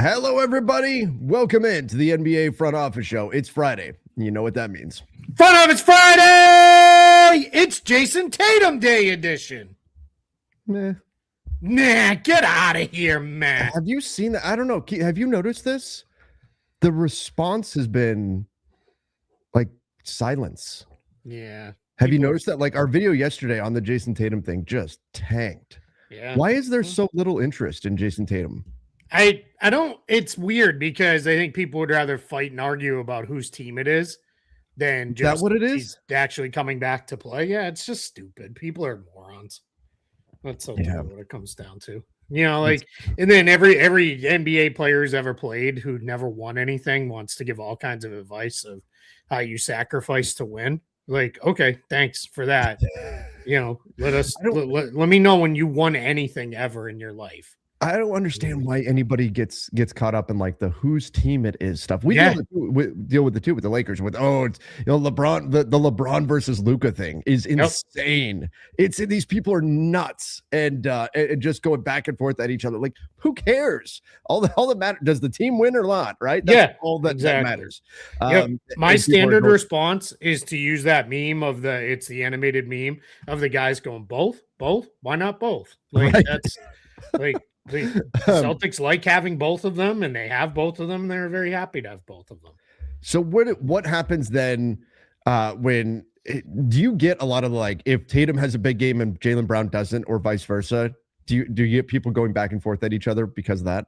Hello, everybody. Welcome in to the NBA Front Office Show. It's Friday. You know what that means. Front Office Friday! It's Jason Tatum Day edition. Nah, get out of here, man. Have you seen that? I don't know. Have you noticed this? The response has been like silence. Yeah. Have you noticed that? Like our video yesterday on the Jason Tatum thing just tanked. Yeah. Why is there so little interest in Jason Tatum? I don't, it's weird because I think people would rather fight and argue about whose team it is than just that what it is? Actually coming back to play. Yeah, it's just stupid. People are morons. That's what it comes down to. You know, like, and then every NBA player who's ever played who never won anything wants to give all kinds of advice of how you sacrifice to win. Like, okay, thanks for that. You know, let me know when you won anything ever in your life. I don't understand why anybody gets caught up in like the whose team it is stuff. We deal with the Lakers with it's LeBron the LeBron versus Luka thing is insane. Yep. It's these people are nuts and just going back and forth at each other. Like who cares? All that matters, does the team win or not? Right? That's all that matters. My standard response is to use that meme of it's the animated meme of the guys going both. Why not both? Like that's like. The Celtics like having both of them, and they have both of them. And they're very happy to have both of them. So what happens then when do you get a lot of like if Tatum has a big game and Jaylen Brown doesn't, or vice versa? Do you get people going back and forth at each other because of that?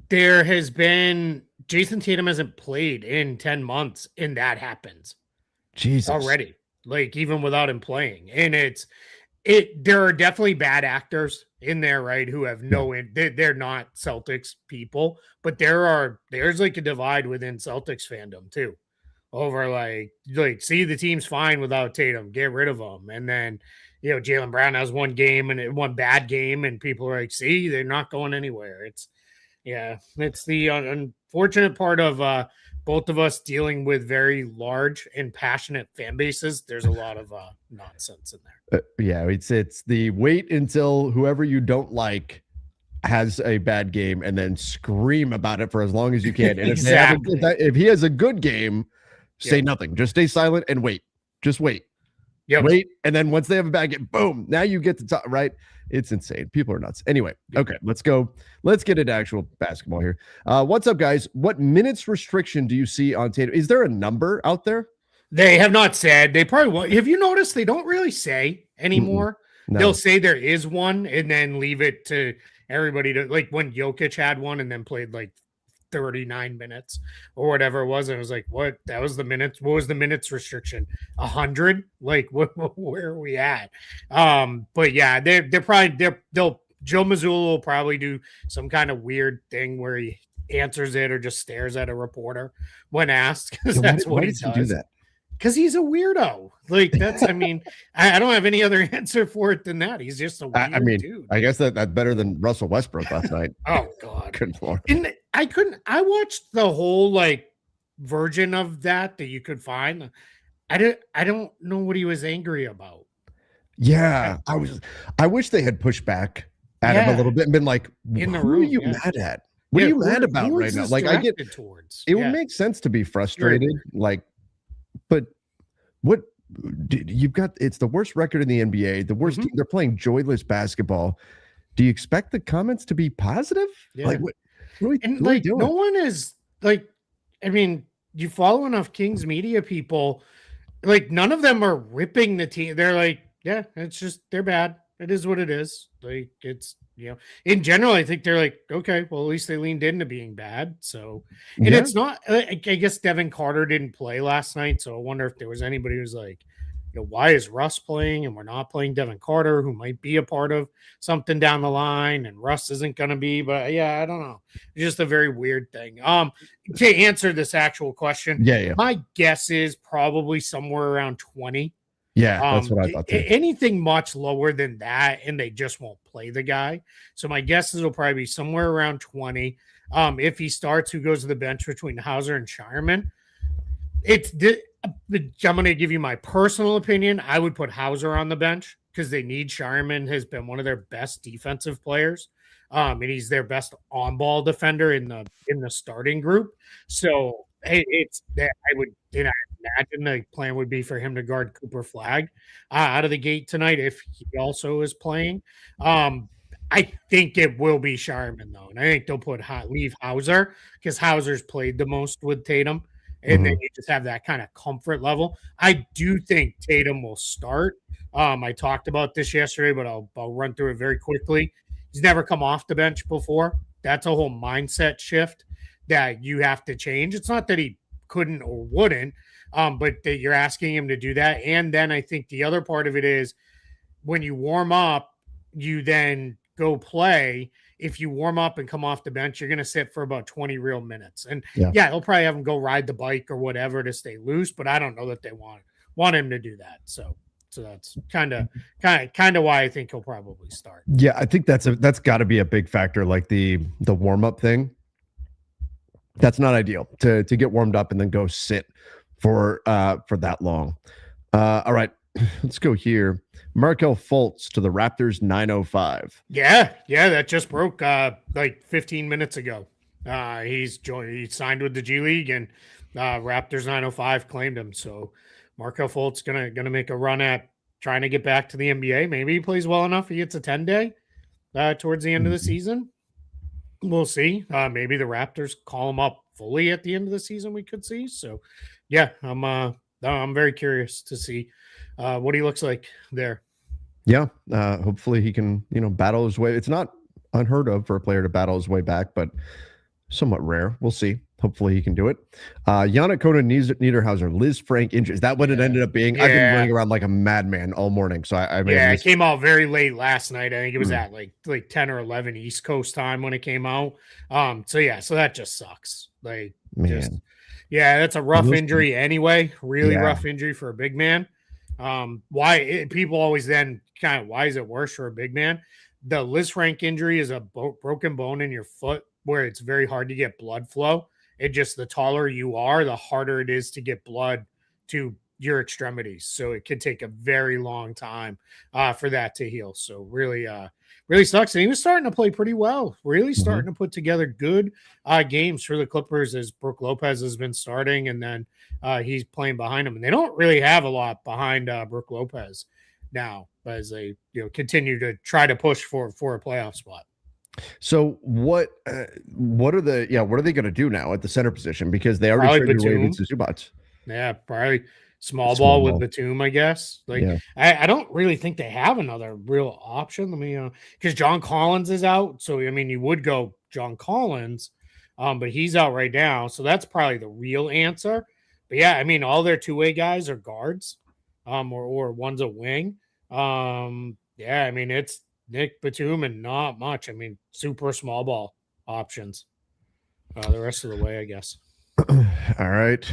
There has been Jason Tatum hasn't played in 10 months, and that happens. Jesus, already, like even without him playing, and there are definitely bad actors in there, right? Who have they're not Celtics people, but there's like a divide within Celtics fandom too, over like see the team's fine without Tatum, get rid of him, and then Jaylen Brown has one bad game, and people are like, see, they're not going anywhere. It's the unfortunate part of both of us dealing with very large and passionate fan bases. There's a lot of nonsense in there. It's the wait until whoever you don't like has a bad game and then scream about it for as long as you can. And if he has a good game, say nothing. Just stay silent and wait. Just wait. Wait, and then once they have a bad game, boom, now you get to talk, right? It's insane. People are nuts. Anyway, okay, let's go. Let's get into actual basketball here. What's up, guys? What minutes restriction do you see on Tatum? Is there a number out there? They have not said. They probably won't. Have you noticed they don't really say anymore? No. They'll say there is one and then leave it to everybody to, like when Jokic had one and then played like 39 minutes or whatever it was, and it was like, what? That was the minutes. What was the minutes restriction? 100? Like, where are we at? But yeah, they'll Joe Mazzulla will probably do some kind of weird thing where he answers it or just stares at a reporter when asked, because that's what he does. Do that? Because he's a weirdo. Like that's, I mean, I don't have any other answer for it than that. He's just a weird dude. I guess that's better than Russell Westbrook last night. Oh God. Good Lord. And I watched the whole like version of that you could find. I don't know what he was angry about. Yeah. I wish they had pushed back at him a little bit and been like, who are you mad at? What are you mad about right now? Like I get towards. It would make sense to be frustrated. Like, but what you've got, it's the worst record in the NBA, the worst team. They're playing joyless basketball. Do you expect the comments to be positive? Yeah. Like what are we doing? No one is like, I mean, you follow enough Kings media people, like none of them are ripping the team. They're like, yeah, it's just, they're bad. It is what it is. Like it's, in general, I think they're like, okay, well, at least they leaned into being bad. So, and it's not, I guess Devin Carter didn't play last night. So I wonder if there was anybody who's like, why is Russ playing and we're not playing Devin Carter, who might be a part of something down the line, and Russ isn't going to be, but I don't know. It's just a very weird thing. To answer this actual question, my guess is probably somewhere around 20. Yeah, that's what I thought too. Anything much lower than that, and they just won't play the guy. So my guess is it'll probably be somewhere around 20. If he starts, who goes to the bench between Hauser and Shireman? I'm going to give you my personal opinion. I would put Hauser on the bench because they need Sharman has been one of their best defensive players. And he's their best on-ball defender in the starting group. So it's that I would imagine the plan would be for him to guard Cooper Flag out of the gate tonight if he also is playing. I think it will be Sharman though, and I think they'll leave Hauser because Hauser's played the most with Tatum, and then you just have that kind of comfort level. I do think Tatum will start. I talked about this yesterday, but I'll run through it very quickly. He's never come off the bench before. That's a whole mindset shift that you have to change. It's not that he couldn't or wouldn't, but that you're asking him to do that. And then I think the other part of it is when you warm up, you then go play. If you warm up and come off the bench, you're going to sit for about 20 real minutes. And yeah, they'll probably have him go ride the bike or whatever to stay loose, but I don't know that they want him to do that. So that's kind of why I think he'll probably start. Yeah, I think that's got to be a big factor, like the warm up thing. That's not ideal to get warmed up and then go sit for that long. All right, let's go here. Markelle Fultz to the Raptors 905. Yeah, that just broke like 15 minutes ago. He signed with the G League, and Raptors 905 claimed him. So Markelle Fultz gonna make a run at trying to get back to the NBA. Maybe he plays well enough. He gets a 10-day towards the end of the season. We'll see. Maybe the Raptors call him up fully at the end of the season. We could see. So, yeah, I'm very curious to see what he looks like there. Yeah, hopefully he can battle his way. It's not unheard of for a player to battle his way back, but somewhat rare. We'll see. Hopefully he can do it. Yannick Conan Niederhauser, Liz Frank injury. Is that what it ended up being? Yeah. I've been running around like a madman all morning. So it came out very late last night. I think it was at like 10 or 11 East Coast time when it came out. So that just sucks. Like, that's a rough injury anyway. Really rough injury for a big man. People always then why is it worse for a big man? The Liz Frank injury is a broken bone in your foot where it's very hard to get blood flow. It just, the taller you are, the harder it is to get blood to your extremities. So it could take a very long time for that to heal. So really sucks. And he was starting to play pretty well, really starting to put together good games for the Clippers as Brook Lopez has been starting. And then he's playing behind him. And they don't really have a lot behind Brook Lopez now as they continue to try to push for a playoff spot. So what are they going to do now at the center position? Because they already traded away Zubats. Yeah, probably small ball with Batum, I guess. I don't really think they have another real option. Let me because John Collins is out. So you would go John Collins, but he's out right now. So that's probably the real answer. But yeah, all their two-way guys are guards, or one's a wing. It's Nick Batum and not much. Super small ball options the rest of the way, I guess. All right.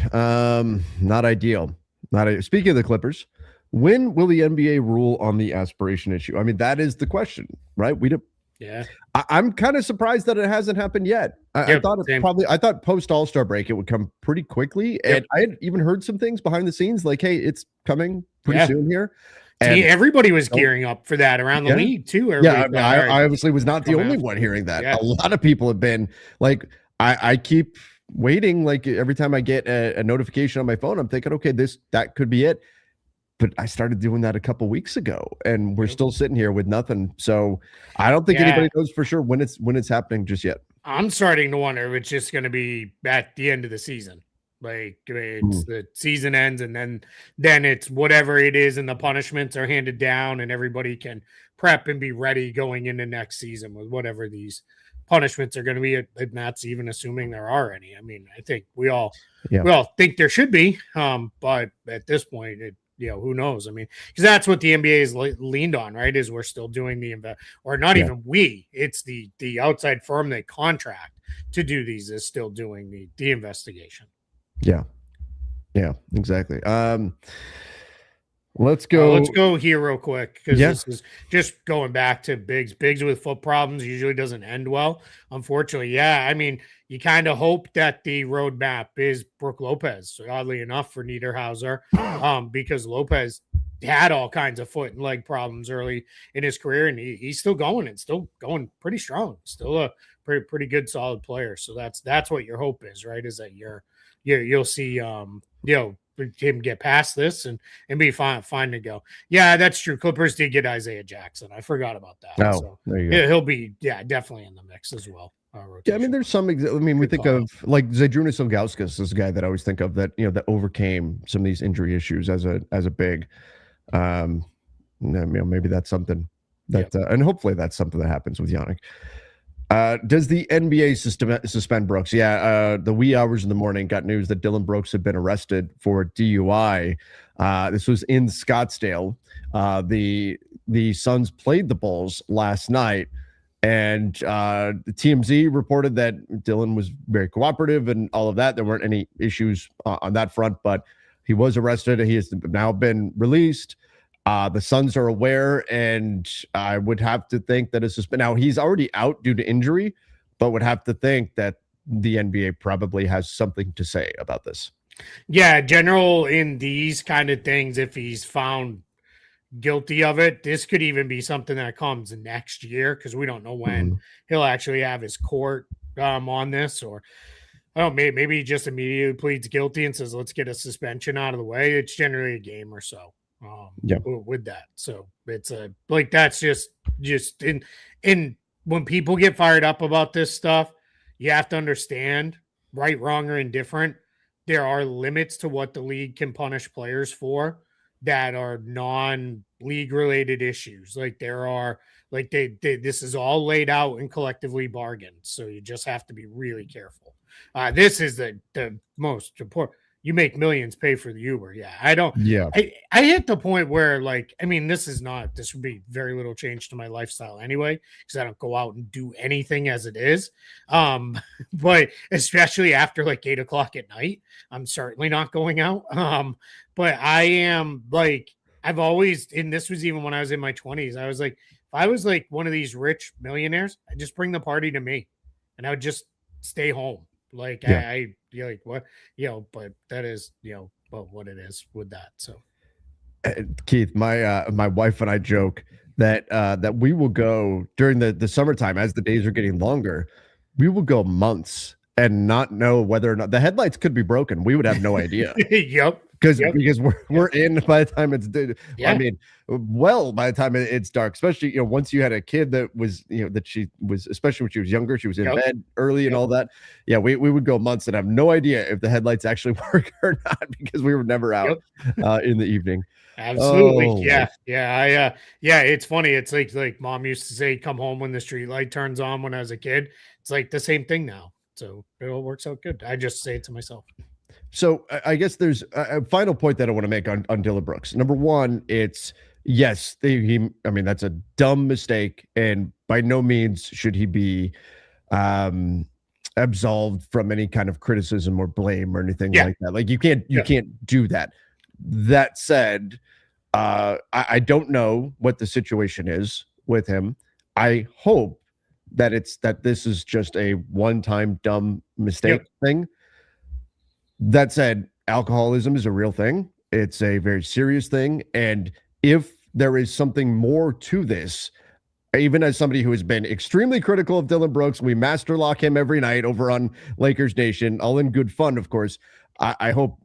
Not ideal. Speaking of the Clippers, when will the NBA rule on the aspiration issue? That is the question, right? I'm kind of surprised that it hasn't happened yet. I thought post All-Star break it would come pretty quickly. And I had even heard some things behind the scenes like, hey, it's coming pretty soon here. And everybody was gearing up for that around the league too. I obviously was not the only one hearing that. Yeah. A lot of people have been like, I keep waiting. Like every time I get a notification on my phone, I'm thinking, okay, that could be it. But I started doing that a couple weeks ago, and we're still sitting here with nothing. So I don't think anybody knows for sure when it's happening just yet. I'm starting to wonder if it's just going to be at the end of the season. Like it's the season ends and then it's whatever it is and the punishments are handed down and everybody can prep and be ready going into next season with whatever these punishments are going to be. And that's even assuming there are any. I think we all think there should be, but at this point, who knows? Because that's what the NBA is leaned on, right? Is we're still doing even we. It's the outside firm they contract to do these is still doing the investigation. Yeah, exactly. Let's go here real quick because this is just going back to Biggs. Biggs with foot problems usually doesn't end well. Unfortunately, you kind of hope that the roadmap is Brook Lopez. So oddly enough for Niederhauser, because Lopez had all kinds of foot and leg problems early in his career, and he's still going and still going pretty strong. Still a pretty good, solid player. So that's what your hope is, right? Is that you'll see him get past this and be fine to go. Yeah, that's true. Clippers did get Isaiah Jackson. I forgot about that. Oh, so there you go. yeah, he'll be definitely in the mix as well. Yeah, I mean, there's some. We think of like Zydrunas Ilgauskas is a guy that I always think of that that overcame some of these injury issues as a big. Maybe that's something that, and hopefully that's something that happens with Yannick. Does the NBA suspend Brooks? Yeah, the wee hours in the morning got news that Dillon Brooks had been arrested for DUI. This was in Scottsdale. The Suns played the Bulls last night, and the TMZ reported that Dillon was very cooperative and all of that. There weren't any issues on that front, but he was arrested. He has now been released. The Suns are aware, and I would have to think that now he's already out due to injury, but would have to think that the NBA probably has something to say about this. Yeah, general in these kind of things, if he's found guilty of it, this could even be something that comes next year because we don't know when he'll actually have his court on this, or maybe he just immediately pleads guilty and says, let's get a suspension out of the way. It's generally a game or so. With that, so it's that's just in when people get fired up about this stuff, you have to understand, right, wrong, or indifferent, there are limits to what the league can punish players for that are non-league related issues. Like there are this is all laid out and collectively bargained, so you just have to be really careful. This is the most important. You make millions, pay for the Uber. Yeah, I don't. Yeah, I hit the point where, this would be very little change to my lifestyle anyway, because I don't go out and do anything as it is. But especially after 8:00 at night, I'm certainly not going out. But I am I've always, and this was even when I was in my 20s, I was if I was one of these rich millionaires, I'd just bring the party to me, and I would just stay home. What, but that is, what it is with that. So Keith, my wife and I joke that we will go during the summertime as the days are getting longer, we will go months and not know whether or not the headlights could be broken. We would have no idea. Yep. Because we're in by the time it's yeah. I mean, by the time it's dark, especially once you had a kid that was that she was, especially when she was younger, she was in bed early and all that. Yeah, we would go months and have no idea if the headlights actually work or not because we were never out in the evening. Absolutely. Oh. Yeah. It's funny. It's like mom used to say, come home when the street light turns on when I was a kid. It's the same thing now. So it all works out good. I just say it to myself. So I guess there's a final point that I want to make on Dillon Brooks. Number one, it's yes, that's a dumb mistake, and by no means should he be absolved from any kind of criticism or blame or anything like that. You can't do that. That said, I don't know what the situation is with him. I hope that this is just a one-time dumb mistake thing. That said, alcoholism is a real thing. It's a very serious thing. And if there is something more to this, even as somebody who has been extremely critical of Dillon Brooks, we master lock him every night over on Lakers Nation, all in good fun, of course. I hope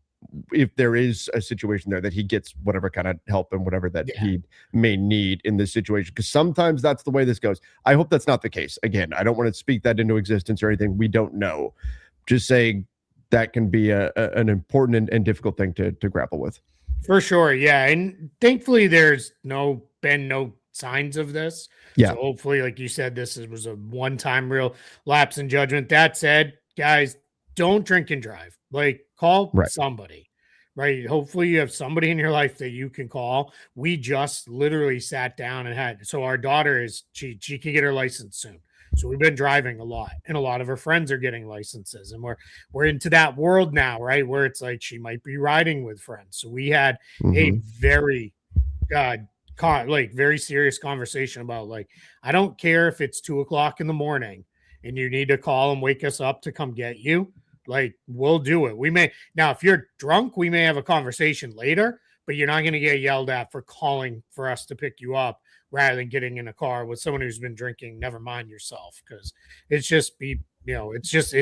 if there is a situation there that he gets whatever kind of help and whatever that he may need in this situation, because sometimes that's the way this goes. I hope that's not the case. Again, I don't want to speak that into existence or anything. We don't know. Just saying, that can be an important and difficult thing to grapple with. For sure. Yeah. And thankfully there's been no signs of this. Yeah. So hopefully, like you said, this was a one-time real lapse in judgment. That said, guys, don't drink and drive. Call somebody, right? Hopefully you have somebody in your life that you can call. We just literally sat down and so our daughter she can get her license soon. So we've been driving a lot, and a lot of her friends are getting licenses, and we're into that world now, right? Where it's she might be riding with friends. So we had a very, very serious conversation about I don't care if it's 2:00 in the morning and you need to call and wake us up to come get you. We'll do it. We may now, if you're drunk, we may have a conversation later, but you're not going to get yelled at for calling for us to pick you up rather than getting in a car with someone who's been drinking. Never mind yourself, because it's just it's just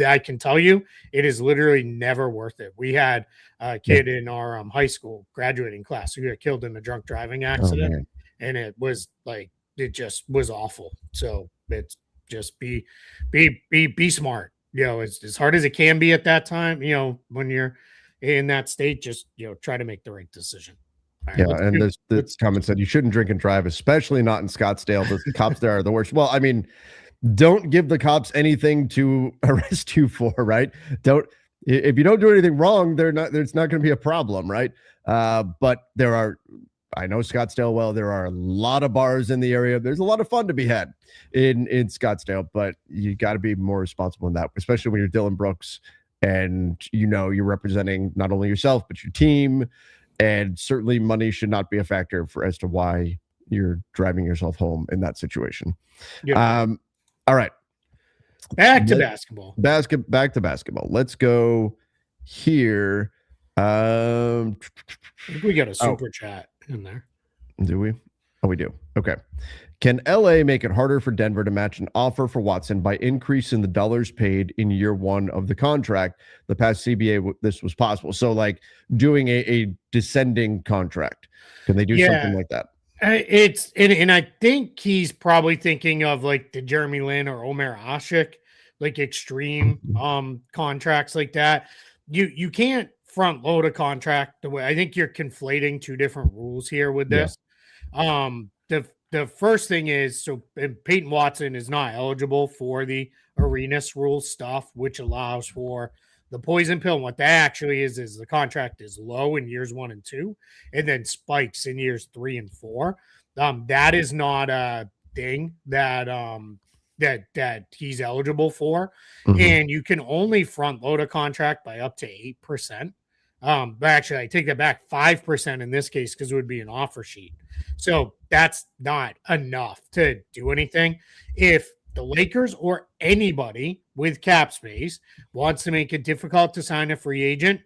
I can tell you, it is literally never worth it. We had a kid in our high school graduating class who got killed in a drunk driving accident, and it was like, it just was awful. So it's just be smart. As hard as it can be at that time, when you're in that state, just try to make the right decision. Right, and this comment said you shouldn't drink and drive, especially not in Scottsdale. The cops there are the worst. Well, I mean, don't give the cops anything to arrest you for, right? If you don't do anything wrong, there's not going to be a problem, right? But I know Scottsdale well. There are a lot of bars in the area. There's a lot of fun to be had in Scottsdale, but you got to be more responsible in that, especially when you're Dillon Brooks and you're representing not only yourself but your team, and certainly money should not be a factor as to why you're driving yourself home in that situation. Yeah. All right. Back to basketball. Back to basketball. Let's go here. I think we got a super chat in there. Do we? Oh, we do. Okay. Can LA make it harder for Denver to match an offer for Watson by increasing the dollars paid in year one of the contract? The past CBA, this was possible. So like doing a descending contract. Can they do something like that? And I think he's probably thinking of like the Jeremy Lin or Omer Asik, like extreme contracts like that. You can't front load a contract the way. I think you're conflating two different rules here with this. Yeah. The first thing is, so Peyton Watson is not eligible for the Arenas rule stuff, which allows for the poison pill. And what that actually is the contract is low in years 1 and 2, and then spikes in years 3 and 4. That is not a thing that he's eligible for. Mm-hmm. And you can only front load a contract by up to 8%. But actually, I take that back, 5% in this case, because it would be an offer sheet. So that's not enough to do anything. If the Lakers or anybody with cap space wants to make it difficult to sign a free agent,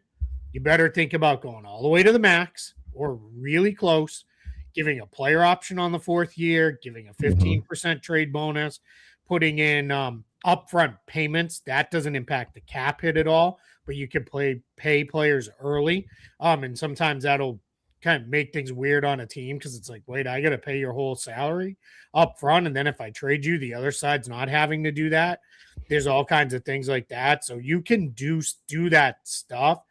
you better think about going all the way to the max or really close, giving a player option on the 4th year, giving a 15% trade bonus, putting in upfront payments. That doesn't impact the cap hit at all, but you can pay players early. And sometimes that'll kind of make things weird on a team, because it's like, wait, I got to pay your whole salary up front, and then if I trade you, the other side's not having to do that. There's all kinds of things like that. So you can do that stuff.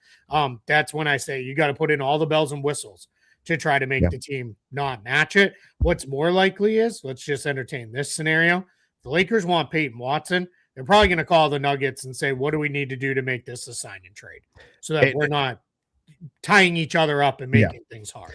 That's when I say you got to put in all the bells and whistles to try to make the team not match it. What's more likely is, let's just entertain this scenario. The Lakers want Peyton Watson. They're probably going to call the Nuggets and say, what do we need to do to make this a sign and trade, so that we're not tying each other up and making things hard.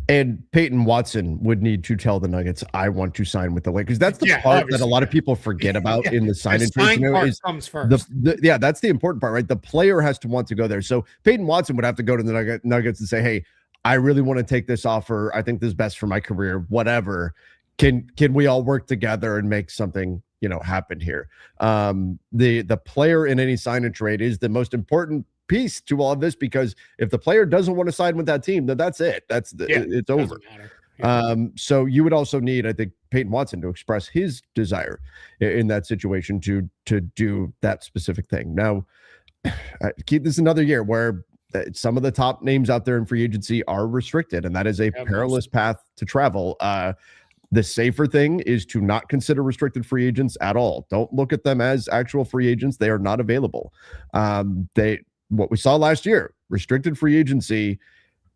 And Peyton Watson would need to tell the Nuggets, I want to sign with the Lakers. That's the part that a lot of people forget about in the sign and trade scenario. Comes first. That's the important part, right? The player has to want to go there. So Peyton Watson would have to go to the Nuggets and say, hey, I really want to take this offer. I think this is best for my career, whatever. Can we all work together and make something happen here? The player in any sign and trade is the most important piece to all of this, because if the player doesn't want to sign with that team, then that's it. It's over. So you would also need, I think, Peyton Watson to express his desire in that situation to do that specific thing. Now, keep this another year where some of the top names out there in free agency are restricted, and that is a perilous path to travel. The safer thing is to not consider restricted free agents at all. Don't look at them as actual free agents. They are not available. What we saw last year, restricted free agency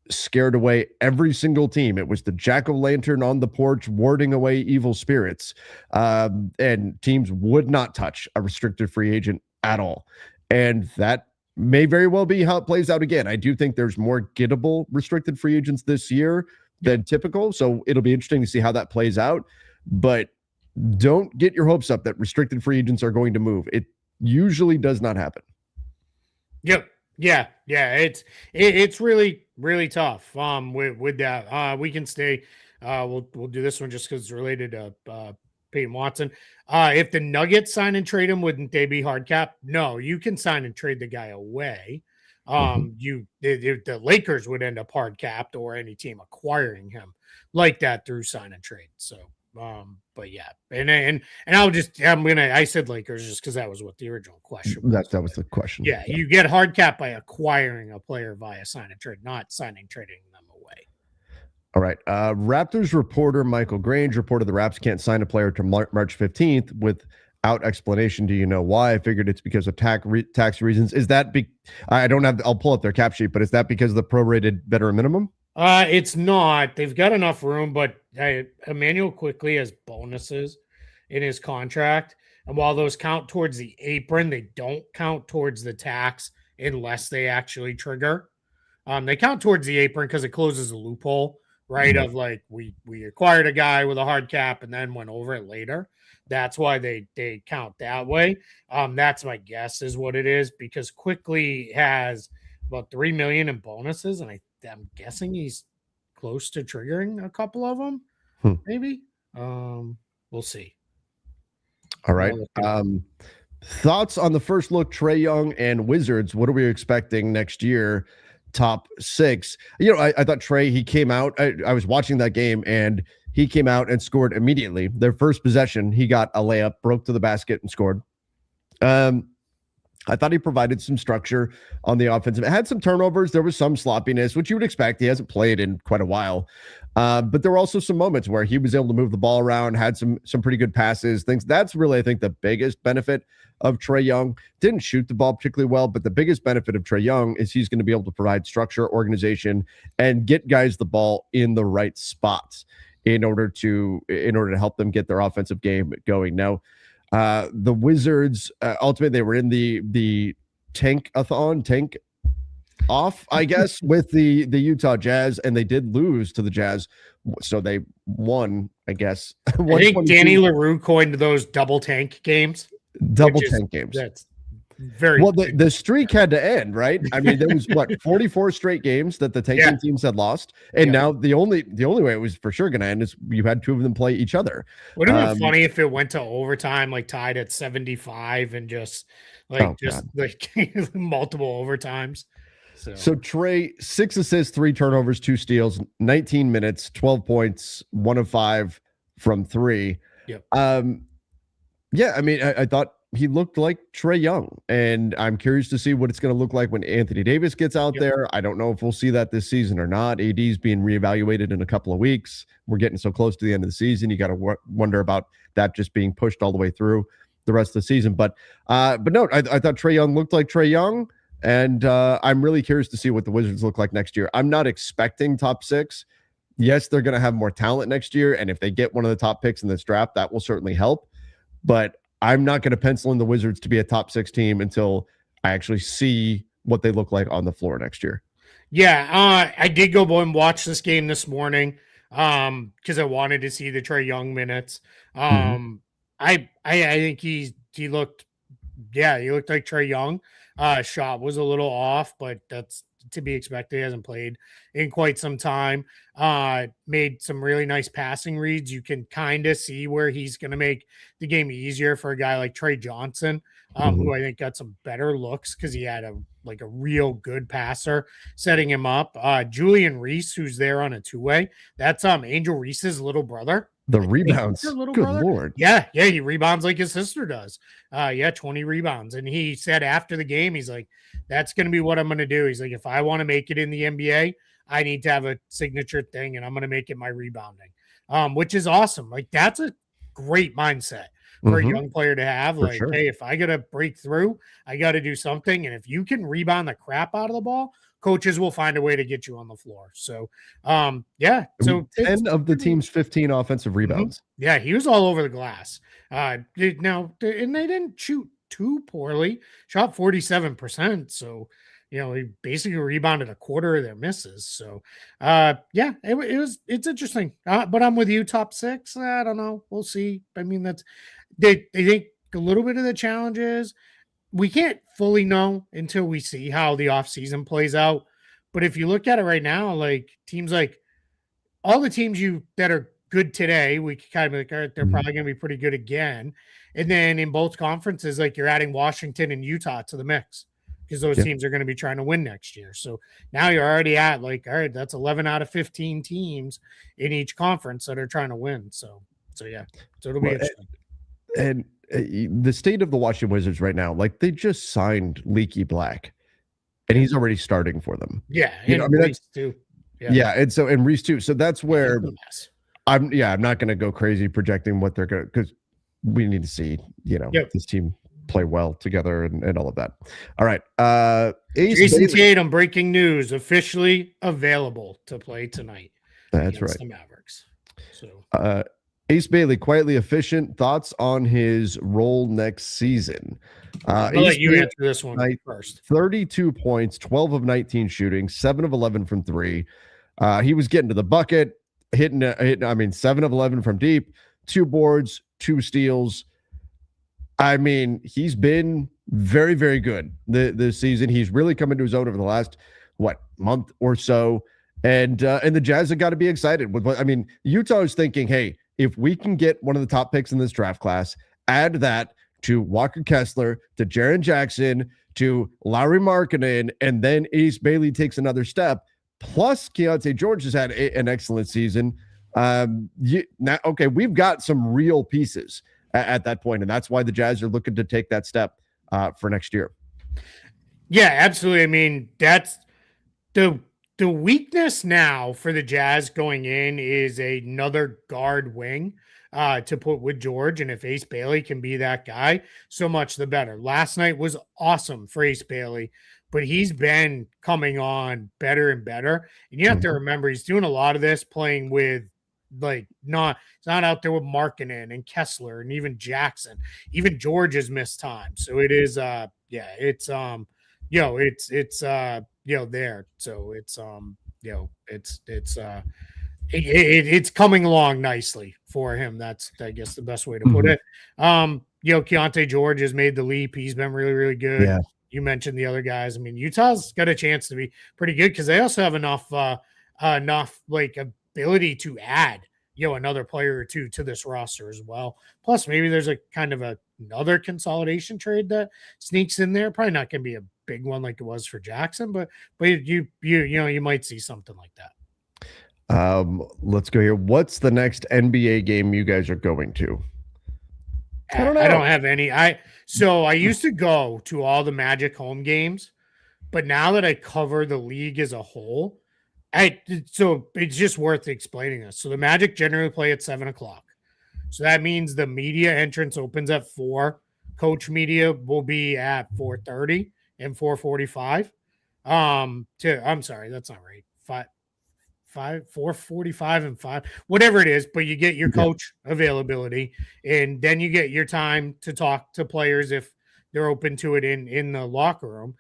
scared away every single team. It was the jack-o'-lantern on the porch warding away evil spirits. And teams would not touch a restricted free agent at all. And that may very well be how it plays out again. I do think there's more gettable restricted free agents this year than typical. So it'll be interesting to see how that plays out. But don't get your hopes up that restricted free agents are going to move. It usually does not happen. Yep. Yeah. It's really, really tough. With that, we can stay. We'll do this one just because it's related to Peyton Watson. If the Nuggets sign and trade him, wouldn't they be hard cap? No, you can sign and trade the guy away. The Lakers would end up hard capped, or any team acquiring him like that through sign and trade. So, but yeah, and I said Lakers just because that was what the original question was. That was the question. Yeah, you get hard cap by acquiring a player via sign and trade, not signing trading them away. All right. Raptors reporter Michael Grange reported the Raps can't sign a player to March 15th without explanation. Do you know why? I figured it's because of tax reasons. Is that I'll pull up their cap sheet, but is that because of the prorated veteran minimum? It's not. They've got enough room, but Emmanuel quickly has bonuses in his contract. And while those count towards the apron, they don't count towards the tax unless they actually trigger. They count towards the apron because it closes a loophole, right? Mm-hmm. Of like we acquired a guy with a hard cap and then went over it later. That's why they count that way. That's my guess is what it is, because quickly has about $3 million in bonuses, and I'm guessing he's close to triggering a couple of them. Maybe. We'll see. All right. Thoughts on the first look, Trae Young and Wizards? What are we expecting next year? Top 6. I thought Trae, he came out. I was watching that game, and he came out and scored immediately. Their first possession, he got a layup, broke to the basket, and scored. I thought he provided some structure on the offensive. It had some turnovers. There was some sloppiness, which you would expect. He hasn't played in quite a while. But there were also some moments where he was able to move the ball around, had some pretty good passes, things. That's really, I think, the biggest benefit of Trae Young. Didn't shoot the ball particularly well, but the biggest benefit of Trae Young is he's going to be able to provide structure, organization, and get guys the ball in the right spots in order to help them get their offensive game going. Now, the Wizards, ultimately, they were in the tank off, I guess, with the Utah Jazz, and they did lose to the Jazz. So they won, I guess. I think Danny LaRue coined those double tank games. Games. That's very well. The streak had to end, right? I mean, there was 44 straight games that the tanking teams had lost, and now the only way it was for sure going to end is you had two of them play each other. Wouldn't it be funny if it went to overtime, like tied at 75, and just multiple overtimes? So Trae, 6 assists, 3 turnovers, 2 steals, 19 minutes, 12 points, 1 of 5 from 3. Yep. Yeah, I mean, I thought he looked like Trae Young, and I'm curious to see what it's going to look like when Anthony Davis gets out there. I don't know if we'll see that this season or not. AD's being reevaluated in a couple of weeks. We're getting so close to the end of the season. You got to wonder about that just being pushed all the way through the rest of the season. But no, I thought Trae Young looked like Trae Young, and I'm really curious to see what the Wizards look like next year. I'm not expecting top 6. Yes, they're going to have more talent next year, and if they get one of the top picks in this draft, that will certainly help. But I'm not going to pencil in the Wizards to be a top 6 team until I actually see what they look like on the floor next year. Yeah, I did go and watch this game this morning because I wanted to see the Trae Young minutes. I think he looked like Trae Young. Shot was a little off, but that's to be expected. He hasn't played in quite some time. Made some really nice passing reads. You can kind of see where he's going to make the game easier for a guy like Trey Johnson, who I think got some better looks because he had a real good passer setting him up. Julian Reese, who's there on a 2-way. That's Angel Reese's little brother. The rebounds. Good brother. Lord. Yeah, he rebounds like his sister does. 20 rebounds. And he said after the game, he's like, that's going to be what I'm going to do. He's like, if I want to make it in the NBA, I need to have a signature thing, and I'm going to make it my rebounding, which is awesome. Like, that's a great mindset for a young player to have. For sure. Hey, if I got to break through, I got to do something. And if you can rebound the crap out of the ball, coaches will find a way to get you on the floor. So, So 10 of the team's 15 offensive rebounds. Yeah, he was all over the glass. And they didn't shoot too poorly. Shot 47%. So, he basically rebounded a quarter of their misses. So, it's interesting. But I'm with you, top 6. I don't know. We'll see. I mean, they think a little bit of the challenge is we can't fully know until we see how the offseason plays out. But if you look at it right now, like teams like all the teams that are good today, we can kind of be like, all right, they're probably going to be pretty good again. And then in both conferences, like you're adding Washington and Utah to the mix because those teams are going to be trying to win next year. So now you're already at like, all right, that's 11 out of 15 teams in each conference that are trying to win. So yeah, so it'll be interesting. And the state of the Washington Wizards right now, like they just signed Leaky Black, and he's already starting for them. Yeah, and Reese too. Yeah, and Reese too. So that's where I'm not going to go crazy projecting what they're going to, because we need to see, this team play well together and all of that. All right. Jason Tatum, breaking news, officially available to play tonight. That's right. The Mavericks. So Ace Bailey, quietly efficient. Thoughts on his role next season? I'll let you answer this one first. 32 points, 12 of 19 shooting, 7 of 11 from 3. He was getting to the bucket, hitting 7 of 11 from deep, 2 boards, 2 steals. I mean, he's been very, very good this season. He's really come into his own over the last, month or so. And the Jazz have got to be excited with Utah is thinking, hey, if we can get one of the top picks in this draft class, add that to Walker Kessler, to Jaren Jackson, to Lauri Markkanen, and then Ace Bailey takes another step. Plus, Keontae George has had an excellent season. We've got some real pieces at that point, and that's why the Jazz are looking to take that step for next year. Yeah, absolutely. I mean, that's the weakness now for the Jazz going in is another guard wing to put with George, and if Ace Bailey can be that guy, so much the better. Last night was awesome for Ace Bailey, but he's been coming on better and better. And you have to remember, he's doing a lot of this playing with he's not out there with Markkanen and Kessler and even Jackson. Even George has missed time. So it is there. So it's coming along nicely for him. That's, I guess, the best way to put it. Keontae George has made the leap. He's been really, really good. Yeah. You mentioned the other guys. I mean, Utah's got a chance to be pretty good because they also have enough ability to add, another player or two to this roster as well. Plus, maybe there's a kind of another consolidation trade that sneaks in there. Probably not going to be a big one like it was for Jackson, but you might see something like that. Let's go here. What's the next NBA game you guys are going to? I don't know. I don't have any. I used to go to all the Magic home games, but now that I cover the league as a whole, so it's just worth explaining this. So the Magic generally play at 7:00. So that means the media entrance opens at 4. Coach media will be at 4:30 and 4:45. I'm sorry, that's not right. 4:45 and 5, whatever it is, but you get your coach availability, and then you get your time to talk to players if they're open to it in the locker room.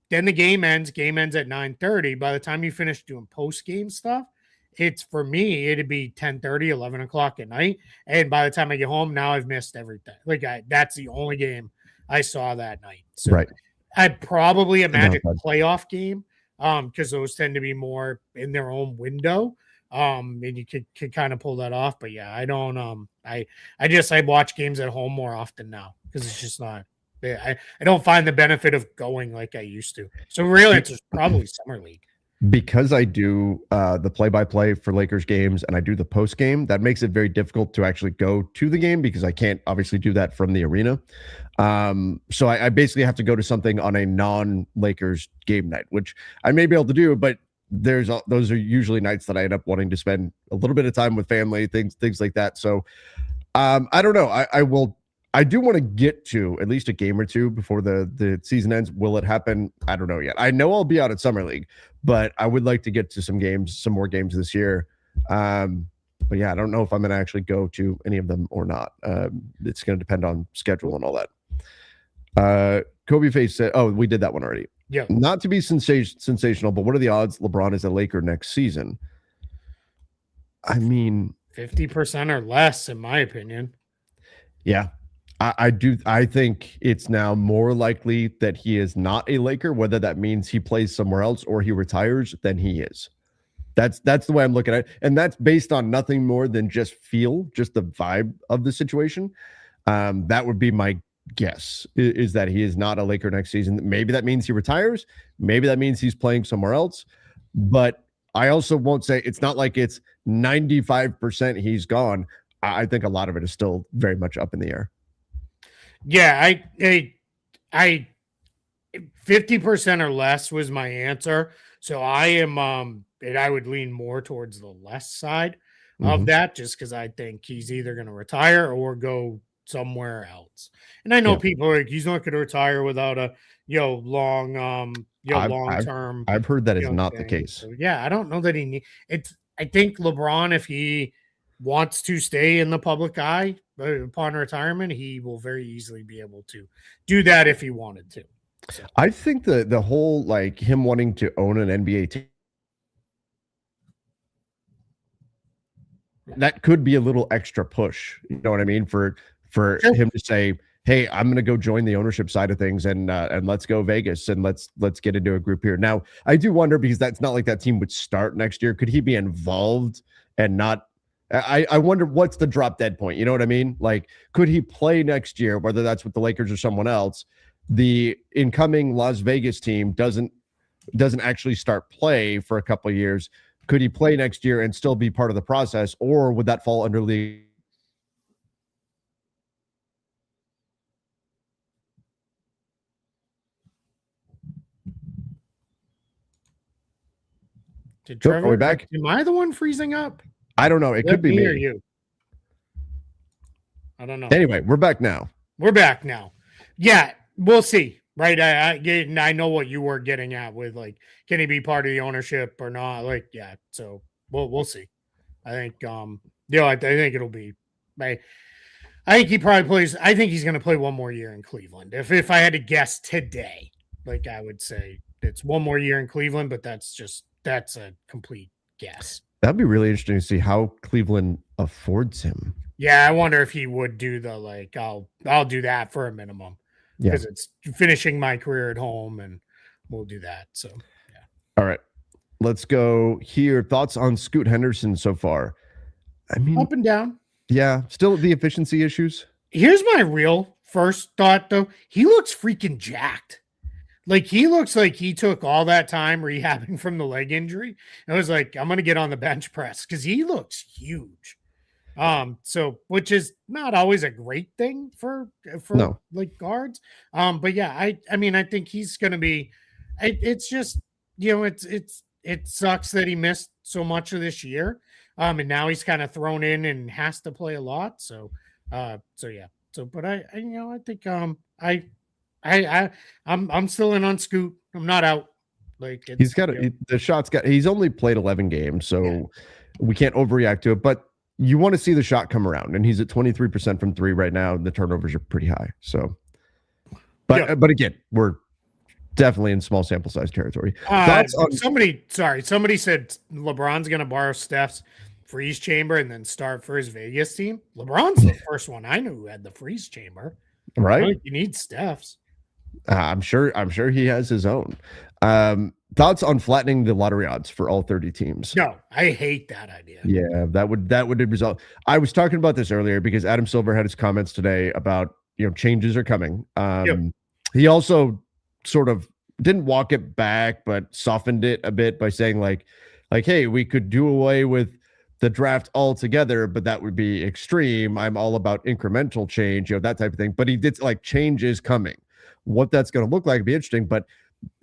Then the game ends at 9:30. By the time you finish doing post-game stuff, for me, it'd be 10:30, 11 o'clock at night. And by the time I get home, now I've missed everything. That's the only game I saw that night. So right. I'd probably a Magic playoff game, because those tend to be more in their own window. And you could kind of pull that off. But yeah, I don't I watch games at home more often now because it's just not. I don't find the benefit of going like I used to. So real answer is probably Summer League. Because I do the play-by-play for Lakers games and I do the post-game, that makes it very difficult to actually go to the game because I can't obviously do that from the arena. So I basically have to go to something on a non-Lakers game night, which I may be able to do, but those are usually nights that I end up wanting to spend a little bit of time with family, things like that. So I don't know. I do want to get to at least a game or two before the season ends. Will it happen? I don't know yet. I know I'll be out at Summer League, but I would like to get to some more games this year. But yeah, I don't know if I'm going to actually go to any of them or not. It's going to depend on schedule and all that. Kobe Face said, oh, we did that one already. Yeah. Not to be sensational, but what are the odds LeBron is a Laker next season? I mean, 50% or less, in my opinion. Yeah. I do. I think it's now more likely that he is not a Laker, whether that means he plays somewhere else or he retires, than he is. That's the way I'm looking at it. And that's based on nothing more than just the vibe of the situation. That would be my guess is that he is not a Laker next season. Maybe that means he retires. Maybe that means he's playing somewhere else. But I also won't say it's not like it's 95% he's gone. I think a lot of it is still very much up in the air. Yeah, I 50% or less was my answer. So I am and I would lean more towards the less side of that, just because I think he's either going to retire or go somewhere else. And I know people are like, he's not going to retire without a long long term. I've heard that is not the case. So, yeah, I don't know that he it's. I think LeBron, if he wants to stay in the public eye upon retirement, he will very easily be able to do that if he wanted to. So. I think the whole like him wanting to own an NBA team, that could be a little extra push. You know what I mean? For him to say, hey, I'm going to go join the ownership side of things and let's go Vegas and let's get into a group here. Now, I do wonder, because that's not like that team would start next year. Could he be involved and not? I wonder what's the drop dead point. You know what I mean? Like, could he play next year, whether that's with the Lakers or someone else? The incoming Las Vegas team doesn't actually start play for a couple of years. Could he play next year and still be part of the process, or would that fall under the? Did Trevor, are we back? Am I the one freezing up? I don't know. It could be me or you. I don't know. Anyway, we're back now. Yeah, we'll see. Right. I know what you were getting at with, like, can he be part of the ownership or not? Like, yeah. So we'll see. I think I think it'll be. I think he probably plays. I think he's going to play one more year in Cleveland. If I had to guess today, like, I would say it's one more year in Cleveland, but that's a complete guess. That'd be really interesting to see how Cleveland affords him. Yeah, I wonder if he would do the, like, I'll do that for a minimum, because it's finishing my career at home, and we'll do that. So, yeah. All right, let's go here. Thoughts on Scoot Henderson so far? I mean, up and down. Yeah, still the efficiency issues. Here's my real first thought, though. He looks freaking jacked. Like, he looks like he took all that time rehabbing from the leg injury. And I was like, I'm going to get on the bench press, because he looks huge. So, which is not always a great thing for like guards. But yeah, I mean, I think he's going to be, it's just, it sucks that he missed so much of this year. And now he's kind of thrown in and has to play a lot. So yeah. So, but I think, I'm still in on Scoot. I'm not out. Like, he's got he's only played 11 games, so we can't overreact to it, but you want to see the shot come around, and he's at 23% from three right now, and the turnovers are pretty high. So, but again, we're definitely in small sample size territory. Somebody said LeBron's going to borrow Steph's freeze chamber and then start for his Vegas team. LeBron's the first one I knew who had the freeze chamber. Right? You need Steph's. I'm sure he has his own. Thoughts on flattening the lottery odds for all 30 teams? No, I hate that idea. Yeah, that would result. I was talking about this earlier because Adam Silver had his comments today about, changes are coming. He also sort of didn't walk it back, but softened it a bit by saying like, hey, we could do away with the draft altogether, but that would be extreme. I'm all about incremental change, that type of thing. But he did, like, change is coming. What that's going to look like would be interesting. But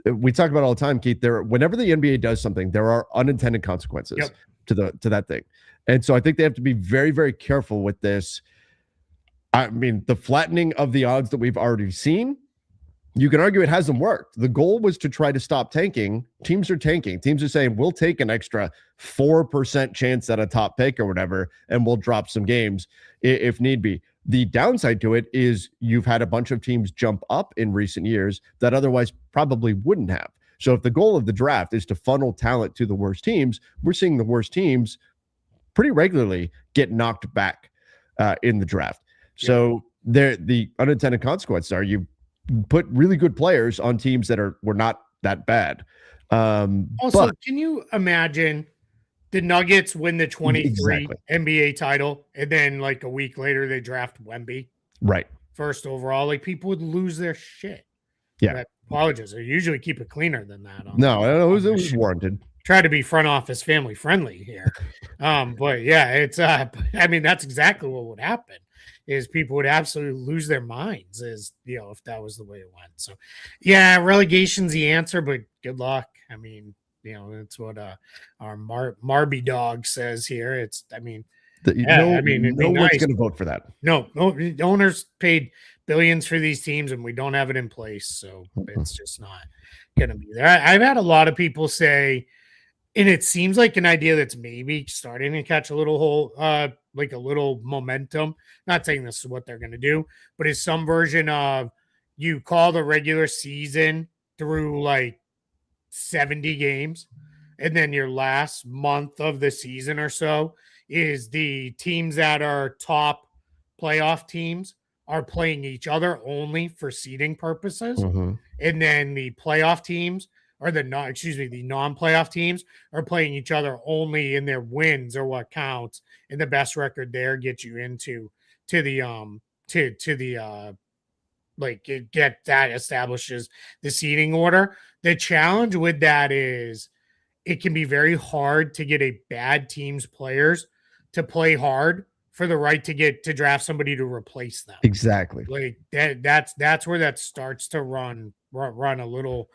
we talk about it all the time, Keith. Whenever the NBA does something, there are unintended consequences to that thing. And so I think they have to be very, very careful with this. I mean, the flattening of the odds that we've already seen, you can argue it hasn't worked. The goal was to try to stop tanking. Teams are tanking. Teams are saying, we'll take an extra 4% chance at a top pick or whatever, and we'll drop some games if need be. The downside to it is you've had a bunch of teams jump up in recent years that otherwise probably wouldn't have. So if the goal of the draft is to funnel talent to the worst teams, we're seeing the worst teams pretty regularly get knocked back in the draft. So the unintended consequences are you put really good players on teams that were not that bad. Also, can you imagine the Nuggets win the 23 NBA title, and then, like, a week later they draft Wemby? Right. first overall, like people would lose their shit. Yeah. But apologies. I usually keep it cleaner than that. No, it was warranted. Try to be front office family friendly here. But yeah, it's I mean, that's exactly what would happen is people would absolutely lose their minds if that was the way it went. So yeah, relegation's the answer, but good luck. I mean, that's what our Marby dog says here. No one's going to vote for that. No, owners paid billions for these teams, and we don't have it in place, so it's just not going to be there. I've had a lot of people say, and it seems like an idea that's maybe starting to catch a little hold, like a little momentum. Not saying this is what they're going to do, but it's some version of you call the regular season through like 70 games, and then your last month of the season or so is the teams that are top playoff teams are playing each other only for seeding purposes. Mm-hmm. And then the playoff teams or the non-playoff teams are playing each other only in their wins or what counts. And the best record there gets you get that establishes the seeding order. The challenge with that is it can be very hard to get a bad team's players to play hard for the right to draft somebody to replace them. Exactly. Like that's where that starts to run a little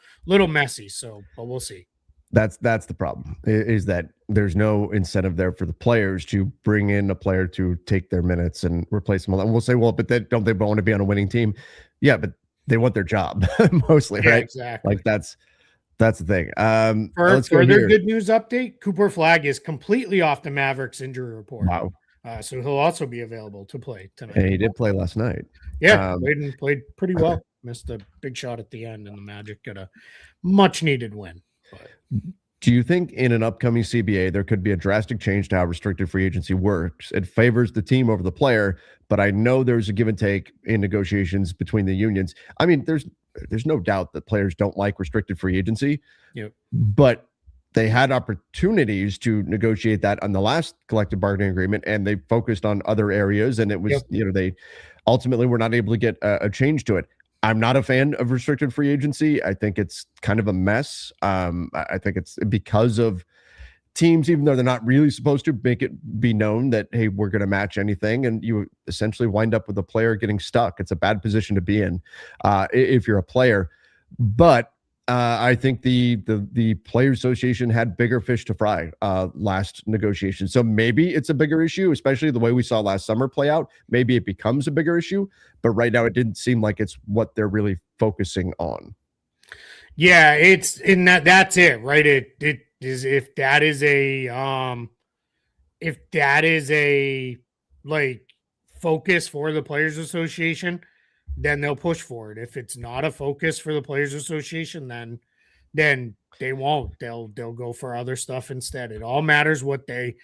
messy. So, but we'll see. That's the problem is that there's no incentive there for the players to bring in a player to take their minutes and replace them. And we'll say, well, but don't they want to be on a winning team? Yeah, but they want their job mostly, right? Exactly. Like that's the thing. For further good news update, Cooper Flagg is completely off the Mavericks injury report. Wow. So he'll also be available to play tonight. And he did play last night. Yeah, played pretty well. Missed a big shot at the end, and the Magic got a much needed win. But do you think in an upcoming CBA there could be a drastic change to how restricted free agency works? It favors the team over the player, but I know there's a give and take in negotiations between the unions. I mean, there's no doubt that players don't like restricted free agency. Yep. But they had opportunities to negotiate that on the last collective bargaining agreement, and they focused on other areas, and it was, they ultimately were not able to get a change to it. I'm not a fan of restricted free agency. I think it's kind of a mess. I think it's because of teams, even though they're not really supposed to, make it be known that, hey, we're going to match anything. And you essentially wind up with a player getting stuck. It's a bad position to be in if you're a player. But I think the Players Association had bigger fish to fry last negotiation. So maybe it's a bigger issue, especially the way we saw last summer play out. Maybe it becomes a bigger issue, but right now it didn't seem like it's what they're really focusing on. Yeah, it's in that's it, right? It is if that is a like focus for the Players Association, then they'll push for it. If it's not a focus for the Players Association, then they won't. They'll go for other stuff instead. It all matters what they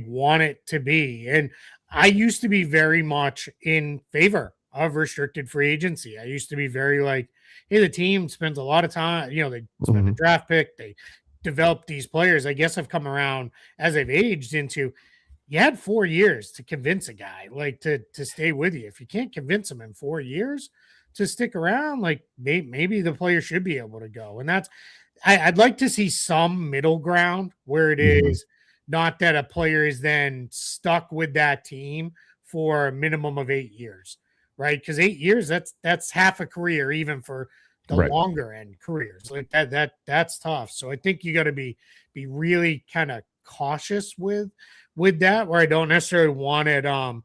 want it to be. And I used to be very much in favor of restricted free agency. I used to be very like, hey, the team spends a lot of time, they spend a draft pick, they develop these players. I guess I've come around as I've aged into you had 4 years to convince a guy like to stay with you. If you can't convince him in 4 years to stick around, like maybe the player should be able to go. And that's, I'd like to see some middle ground where it is not that a player is then stuck with that team for a minimum of 8 years, right? Because 8 years, that's half a career, even for the longer end careers. Like that's tough. So I think you got to be really kind of cautious with that, where I don't necessarily want it, to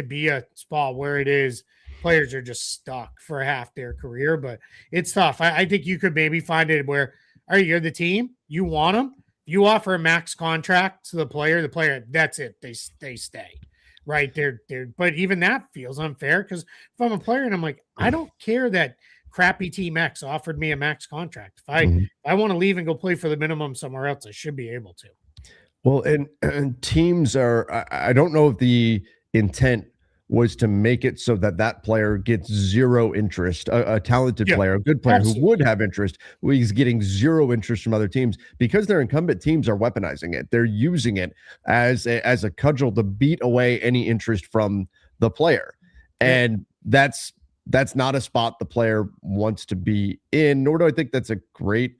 be a spot where it is players are just stuck for half their career, but it's tough. I think you could maybe find it where, all right, you're the team, you want them, you offer a max contract to the player, that's it. They stay right there. But even that feels unfair because if I'm a player and I'm like, I don't care that crappy team X offered me a max contract. If I want to leave and go play for the minimum somewhere else, I should be able to. Well, and teams are, I don't know if the intent was to make it so that that player gets zero interest. A talented player, a good player who would have interest, he's getting zero interest from other teams because their incumbent teams are weaponizing it. They're using it as a cudgel to beat away any interest from the player. And that's not a spot the player wants to be in, nor do I think that's a great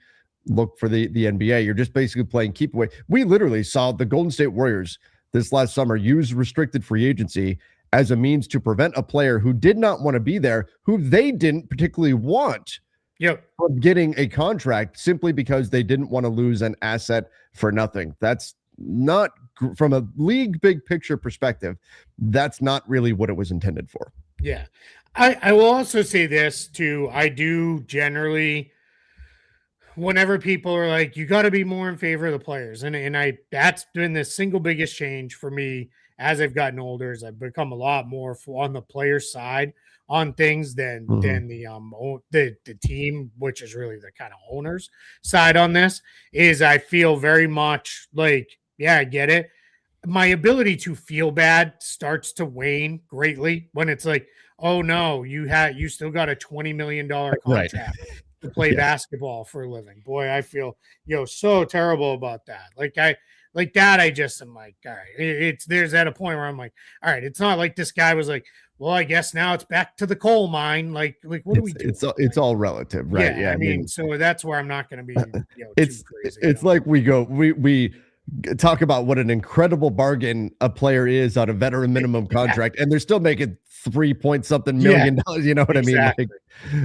look for the NBA. You're just basically playing keep away. We literally saw the Golden State Warriors this last summer use restricted free agency as a means to prevent a player who did not want to be there, who they didn't particularly want, from getting a contract simply because they didn't want to lose an asset for nothing. That's not, from a league big picture perspective, that's not really what it was intended for. Yeah. I will also say this too. I do generally, whenever people are like, you got to be more in favor of the players. And that's been the single biggest change for me as I've gotten older, is I've become a lot more on the player side on things than the team, which is really the kind of owner's side on this. Is I feel very much like, yeah, I get it. My ability to feel bad starts to wane greatly when it's like, oh no, you still got a $20 million contract to play basketball for a living. Boy, I feel so terrible about that. I just am like, all right, there's at a point where I'm like, all right, it's not like this guy was like, well, I guess now it's back to the coal mine. Like what do we do? It's all relative, right? Yeah, I mean, so that's where I'm not going to be it's too crazy. It's like we talk about what an incredible bargain a player is on a veteran minimum contract, and they're still making $3-point-something million. You know what I mean? Like,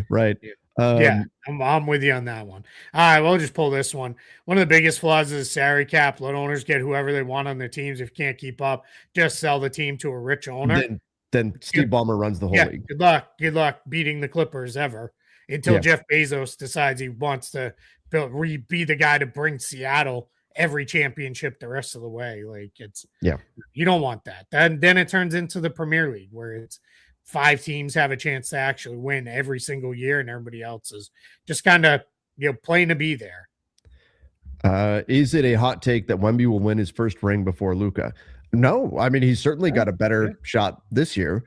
right. I'm with you on that one. All right, we'll just pull this one. One of the biggest flaws is salary cap. Let owners get whoever they want on their teams. If you can't keep up, just sell the team to a rich owner. Then Steve Ballmer runs the whole league. Good luck beating the Clippers ever until Jeff Bezos decides he wants to be the guy to bring Seattle every championship the rest of the way. Like you don't want that. Then it turns into the Premier League where it's 5 teams have a chance to actually win every single year, and everybody else is just kind of playing to be there. Is it a hot take that Wemby will win his first ring before Luka? No, I mean, he's certainly got a better shot this year.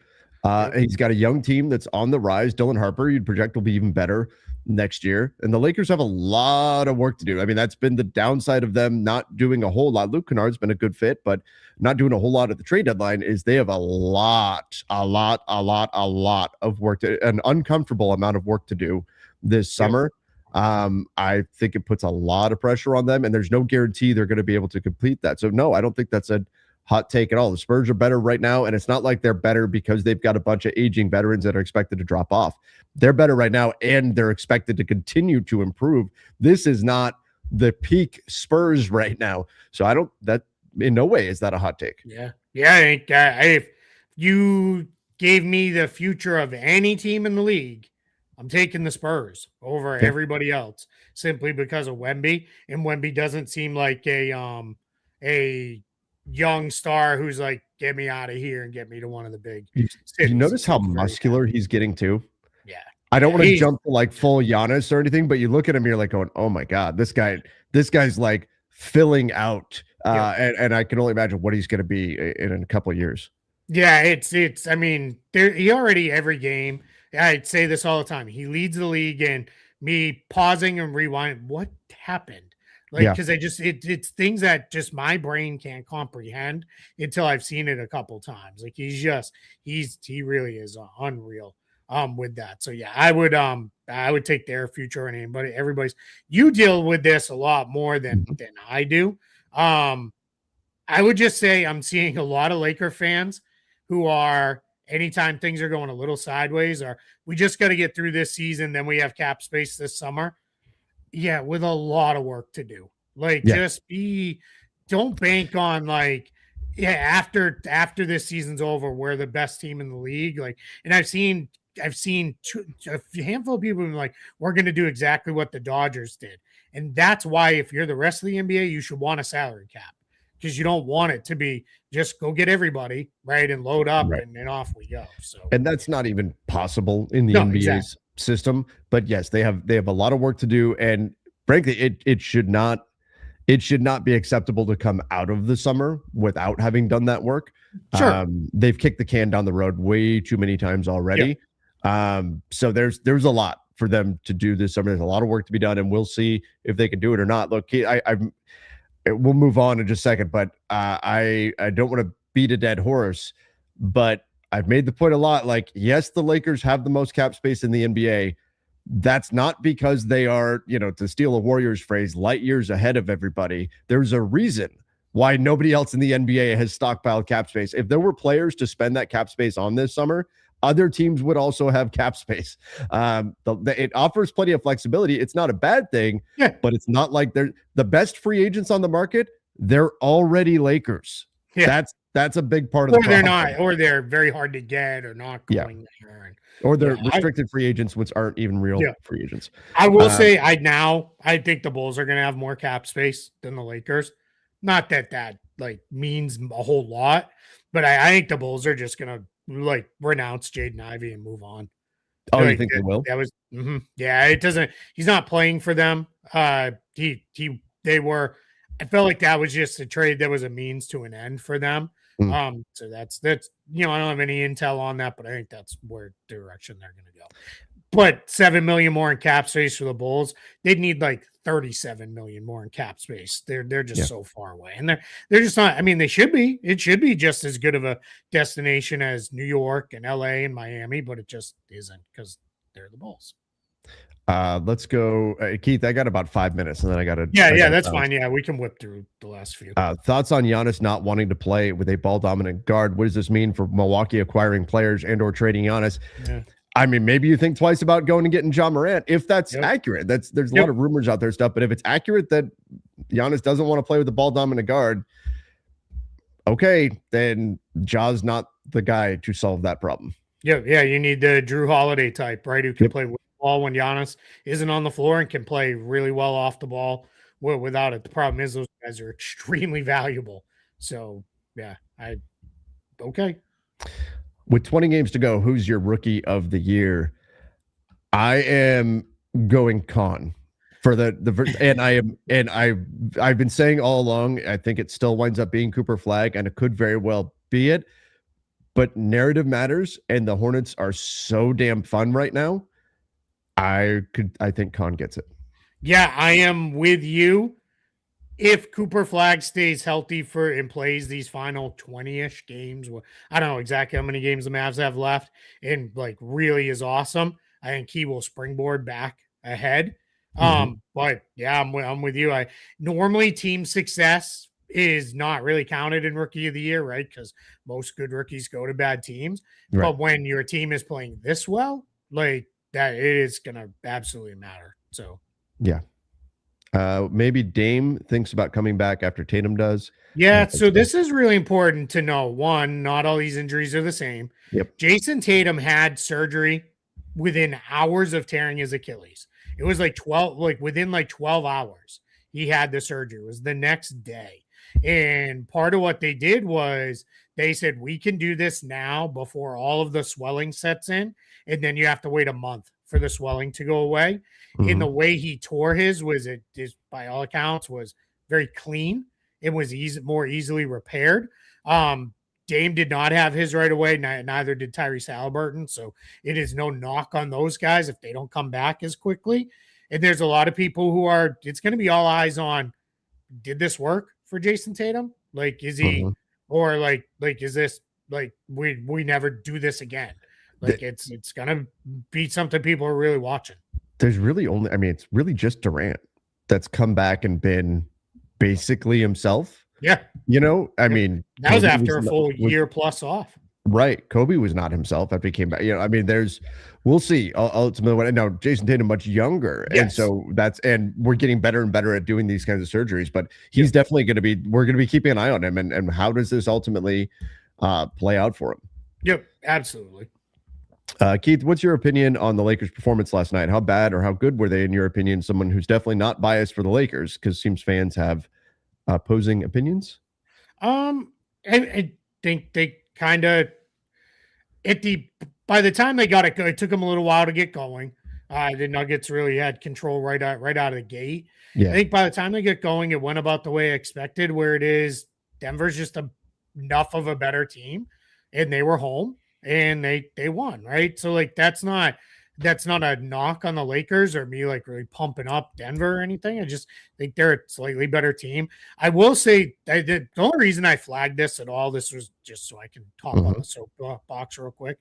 He's got a young team that's on the rise. Dylan Harper, you'd project, will be even better next year. And the Lakers have a lot of work to do. I mean, that's been the downside of them not doing a whole lot. Luke Kennard's been a good fit, but not doing a whole lot at the trade deadline. Is they have a lot of work, an uncomfortable amount of work to do this summer. I think it puts a lot of pressure on them, and there's no guarantee they're going to be able to complete that. So no, I don't think that's a hot take at all. The Spurs are better right now, and it's not like they're better because they've got a bunch of aging veterans that are expected to drop off. They're better right now, and they're expected to continue to improve. This is not the peak Spurs right now. So that in no way is that a hot take. Yeah. If you gave me the future of any team in the league, I'm taking the Spurs over everybody else simply because of Wemby, and Wemby doesn't seem like a young star who's like, get me out of here and get me to one of the big cities. You notice how muscular he's getting too? Yeah. I don't want to jump to like full Giannis or anything, but you look at him, you're like going, oh my God, this guy's like filling out. And I can only imagine what he's going to be in a couple of years. Yeah, I mean, he already every game, I'd say this all the time. He leads the league, and me pausing and rewind. What happened? Because it's things that just my brain can't comprehend until I've seen it a couple times. Like he really is unreal with that. So yeah, I would take their future and anybody. You deal with this a lot more than I do. I would just say I'm seeing a lot of Laker fans who are, anytime things are going a little sideways, or we just got to get through this season, then we have cap space this summer. Yeah, with a lot of work to do. Don't bank on after this season's over, we're the best team in the league. And I've seen a handful of people like, we're going to do exactly what the Dodgers did. And that's why if you're the rest of the NBA, you should want a salary cap, because you don't want it to be just go get everybody right and load up and off we go. So, and that's not even possible in the NBA's system. But yes, they have a lot of work to do, and frankly, it should not it should not be acceptable to come out of the summer without having done that work. Sure. They've kicked the can down the road way too many times already. So there's a lot for them to do this summer. There's a lot of work to be done, and we'll see if they can do it or not. Look, we'll move on in just a second, but I don't want to beat a dead horse, but I've made the point a lot. Like, yes, the Lakers have the most cap space in the NBA. That's not because they are, to steal a Warriors phrase, light years ahead of everybody. There's a reason why nobody else in the NBA has stockpiled cap space. If there were players to spend that cap space on this summer, other teams would also have cap space. It offers plenty of flexibility. It's not a bad thing, but it's not like they're the best free agents on the market. They're already Lakers. That's a big part of the problem. They're not, or they're very hard to get, or not going there. Or they're restricted free agents, which aren't even real free agents. I will say, I think the Bulls are going to have more cap space than the Lakers. Not that like means a whole lot, but I think the Bulls are just going to like renounce Jaden Ivey and move on. Oh, like, you think they will? That was, it doesn't. He's not playing for them. They were. I felt like that was just a trade that was a means to an end for them. So that's I don't have any intel on that, but I think that's where direction they're going to go. But $7 million more in cap space for the Bulls, they'd need like $37 million more in cap space. They're just so far away, and they're just not. I mean, they should be. It should be just as good of a destination as New York and LA and Miami, but it just isn't because they're the Bulls. Let's go, Keith. I got about 5 minutes, and then I got to. Yeah, that's fine. Yeah, we can whip through the last few. Thoughts on Giannis not wanting to play with a ball dominant guard? What does this mean for Milwaukee acquiring players and/or trading Giannis? Yeah. I mean, maybe you think twice about going and getting John Morant if that's accurate. There's a lot of rumors out there stuff, but if it's accurate that Giannis doesn't want to play with the ball dominant guard, okay, then Ja's not the guy to solve that problem. Yeah, you need the Drew Holiday type, right? Who can play with the ball when Giannis isn't on the floor and can play really well off the ball without it. The problem is those guys are extremely valuable. So okay. With 20 games to go, who's your rookie of the year? I am going Con for I've been saying all along, I think it still winds up being Cooper Flagg, and it could very well be it. But narrative matters, and the Hornets are so damn fun right now. I think Con gets it. Yeah, I am with you. If Cooper Flagg stays healthy and plays these final 20-ish games, I don't know exactly how many games the Mavs have left, and like really is awesome, I think he will springboard back ahead. But yeah, I'm with you. Normally team success is not really counted in rookie of the year, right? Because most good rookies go to bad teams. Right. But when your team is playing this well, like that, it is going to absolutely matter. So yeah. Maybe Dame thinks about coming back after Tatum does. Yeah, so this is really important to know. One, not all these injuries are the same. Yep. Jason Tatum had surgery within hours of tearing his Achilles. It was within 12 hours. He had the surgery. It was the next day. And part of what they did was they said, we can do this now before all of the swelling sets in. And then you have to wait a month for the swelling to go away. In the way he tore his by all accounts was very clean. It was more easily repaired. Dame did not have his right away. Neither did Tyrese Halliburton. So it is no knock on those guys if they don't come back as quickly. And there's a lot of people it's going to be all eyes on, did this work for Jason Tatum? Like, is he, or is this we never do this again? Like it's going to be something people are really watching. There's really it's really just Durant that's come back and been basically himself. Yeah. That was after a full year plus off. Right. Kobe was not himself after he came back. We'll see. Ultimately, now Jason Tatum much younger. Yes. And so and we're getting better and better at doing these kinds of surgeries, but he's definitely we're going to be keeping an eye on him. And how does this ultimately play out for him? Yep. Absolutely. Keith, what's your opinion on the Lakers' performance last night? How bad or how good were they, in your opinion? Someone who's definitely not biased for the Lakers, because it seems fans have opposing opinions. I think they kind of by the time they got it took them a little while to get going. The Nuggets really had control right out of the gate. Yeah. I think by the time they get going, it went about the way I expected, where it is Denver's just enough of a better team, and they were home and they won, right? So like that's not a knock on the Lakers or me like really pumping up Denver or anything. I just think they're a slightly better team. I will say the only reason I flagged this at all, this was just so I can talk on the soapbox real quick.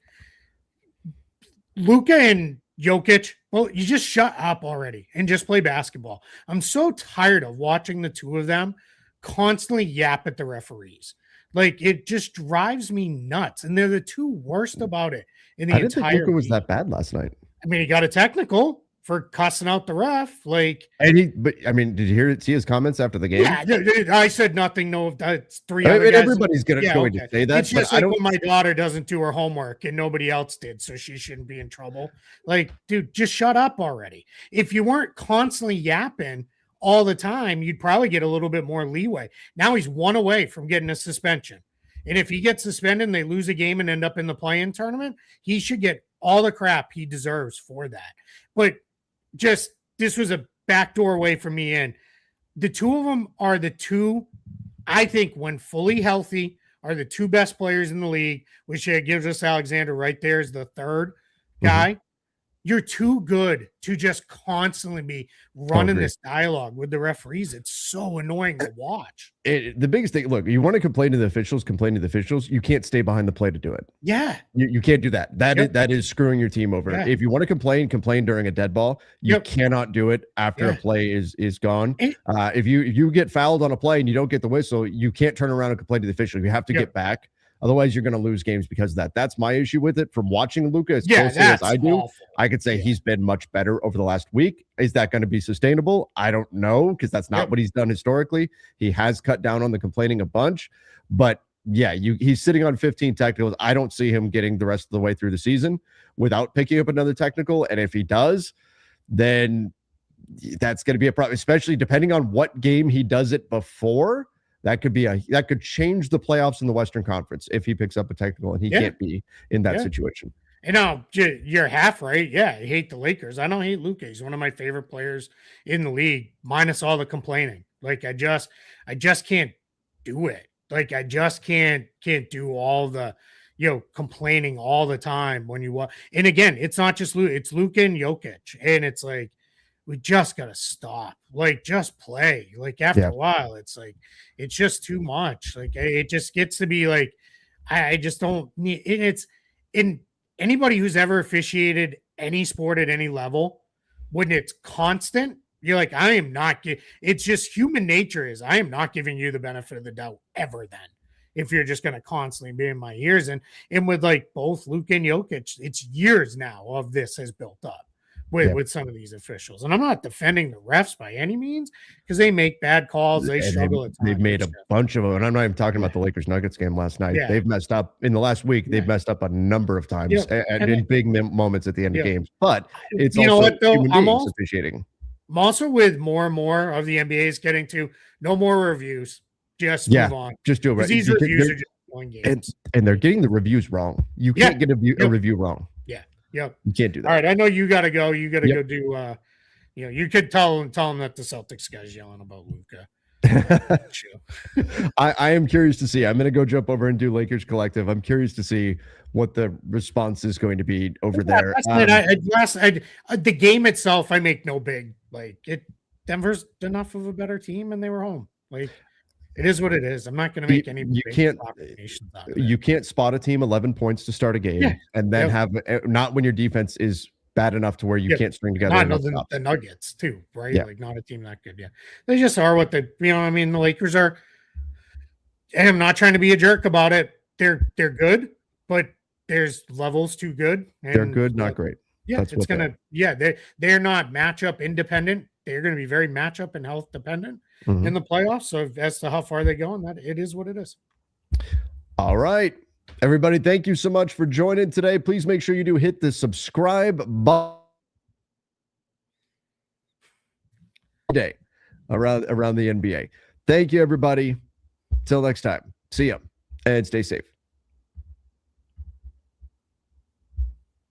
Luka and Jokic, well, you just shut up already and just play basketball. I'm so tired of watching the two of them constantly yap at the referees. Like, it just drives me nuts. And they're the two worst about it in the entire I didn't think Luka was that bad last night. I mean, he got a technical for cussing out the ref. Like, but I mean, did you see his comments after the game? Yeah, I said nothing. No, it's three. Everybody's going to say that. It's just like when my daughter doesn't do her homework and nobody else did, so she shouldn't be in trouble. Like, dude, just shut up already. If you weren't constantly yapping all the time, you'd probably get a little bit more leeway. Now he's one away from getting a suspension. And if he gets suspended and they lose a game and end up in the play-in tournament, he should get all the crap he deserves for that. But just this was a backdoor way for me in. The two of them are the two, I think, when fully healthy, are the two best players in the league, which gives us Alexander right there as the third guy. You're too good to just constantly be running this dialogue with the referees. It's so annoying to watch. The biggest thing, look, you want to complain to the officials, You can't stay behind the play to do it. Yeah. You can't do that. That is screwing your team over. Yeah. If you want to complain during a dead ball. You cannot do it after a play is gone. If you get fouled on a play and you don't get the whistle, you can't turn around and complain to the official. You have to get back. Otherwise, you're going to lose games because of that. That's my issue with it. From watching Luka as closely as I do, I could say he's been much better over the last week. Is that going to be sustainable? I don't know, because that's not what he's done historically. He has cut down on the complaining a bunch. But yeah, he's sitting on 15 technicals. I don't see him getting the rest of the way through the season without picking up another technical. And if he does, then that's going to be a problem, especially depending on what game he does it before. That could change the playoffs in the Western Conference if he picks up a technical and he can't be in that situation. You know, you're half right. Yeah, I hate the Lakers. I don't hate Luka. He's one of my favorite players in the league, minus all the complaining. Like, I just can't do it. Like, I just can't do all the, complaining all the time when you watch. And again, it's not just Luka, it's Luka and Jokic. And it's like, we just got to stop. Like, just play. Like, after a while, it's like, it's just too much. Like, it just gets to be like, I just don't need it. It's in anybody who's ever officiated any sport at any level, when it's constant, you're like, I am not. It's just human nature is I am not giving you the benefit of the doubt ever then. If you're just going to constantly be in my ears. And with like both Luka and Jokic, it's years now of this has built up. With some of these officials. And I'm not defending the refs by any means, because they make bad calls. They struggle at times. They've made a bunch of them. And I'm not even talking about the Lakers-Nuggets game last night. They've messed up in the last week. They've messed up a number of times and in big moments at the end of games. But it's I'm officiating. I'm also with more and more of the NBA is getting to no more reviews. Just move on. Just do it right. These reviews are just going games. And they're getting the reviews wrong. You can't get a review wrong. Yep. You can't do that. All right. I know you got to go. You got to go do, you could tell them that the Celtics guy's yelling about Luka. I am curious to see. I'm going to go jump over and do Lakers Collective. I'm curious to see what the response is going to be over there. The game itself, I make no big, Denver's enough of a better team and they were home. Like, it is what it is. I'm not going to make any. You can't spot a team 11 points to start a game and then have not when your defense is bad enough to where you can't string together. Not the Nuggets too, right? Like, not a team that good. Yeah, they just are what they. I mean, the Lakers are. And I'm not trying to be a jerk about it. They're good, but there's levels too good. And they're good, not great. Yeah, it's gonna. They're not matchup independent. They're going to be very matchup and health dependent in the playoffs. So as to how far they go, and that it is what it is. All right, everybody. Thank you so much for joining today. Please make sure you do hit the subscribe button today around the NBA. Thank you, everybody. Till next time. See ya and stay safe.